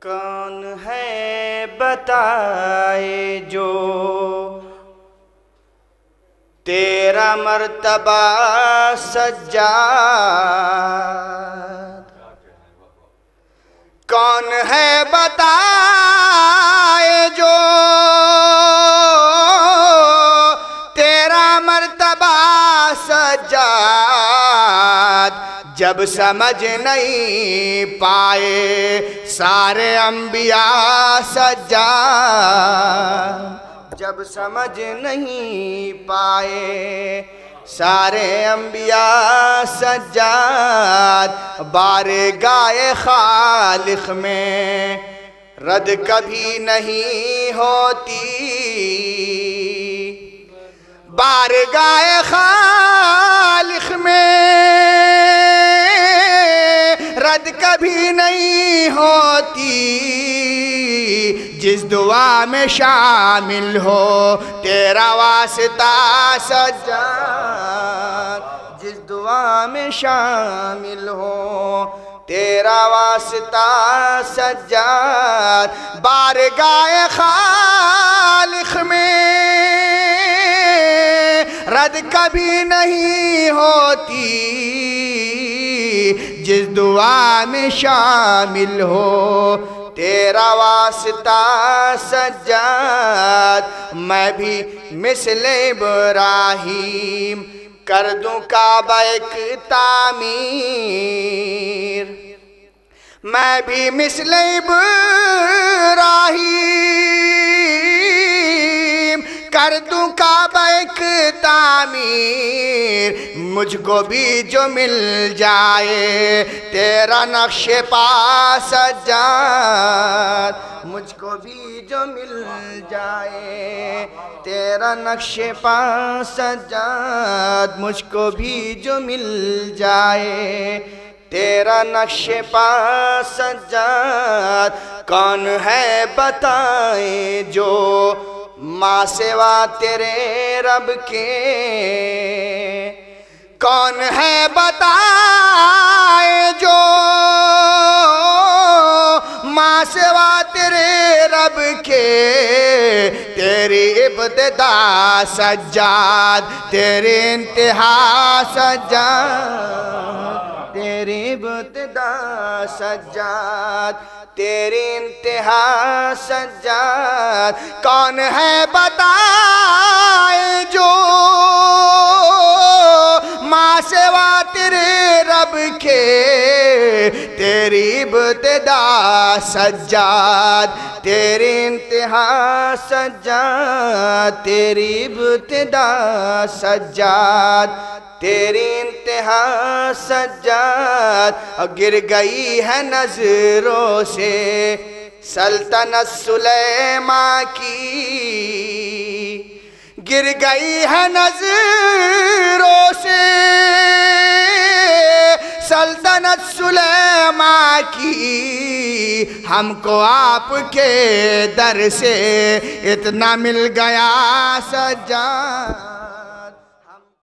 کون ہے بتائے جو تیرا مرتبہ سجاد؟ کون ہے بتائے جو تیرا مرتبہ سجاد؟ جب سمجھ نہیں پائے سارے انبیاء سجاد، جب سمجھ نہیں پائے سارے انبیاء سجاد، بارگاہ خالق میں رد کبھی نہیں ہوتی، بارگاہ خالق میں رد کبھی نہیں ہوتی، جس دعا میں شامل ہو تیرا واسطہ سجاد، جس دعا میں شامل ہو تیرا واسطہ سجاد، بارگاہ خالق میں رد کبھی نہیں ہوتی، جس دعا میں شامل ہو تیرا واسطہ سجاد۔ میں بھی مثل ابراہیم کر دوں کعبہ ایک تعمیر، میں بھی مثل ابراہیم کر دوں کعبہ ایک تعمیر، مجھ کو بھی جو مل جائے تیرا نقش پا سجاد، مجھ کو بھی جو مل جائے تیرا نقش پا سجاد، مجھ کو بھی جو مل جائے تیرا نقش پا سجاد۔ کون ہے بتائیں جو ماں سوا تیرے رب کے، کون ہے بتائیں جو ماں سوا تیرے رب کے، تیری ابتدا سجاد تیری انتہا سجاد، تیری ابتدا سجاد تیری انتہا سجاد۔ کون ہے بتائے جو ماں سوا تیرے رب کے، تیری ابتدا سجاد تیری انتہا سجاد، تیری ابتدا سجاد تیری انتہا سجاد۔ گر گئی ہے نظروں سے سلطنت سلیمان کی، گر گئی ہے نظروں سے سلطنت سلیمان کی، ہم کو آپ کے در سے اتنا مل گیا سجاد،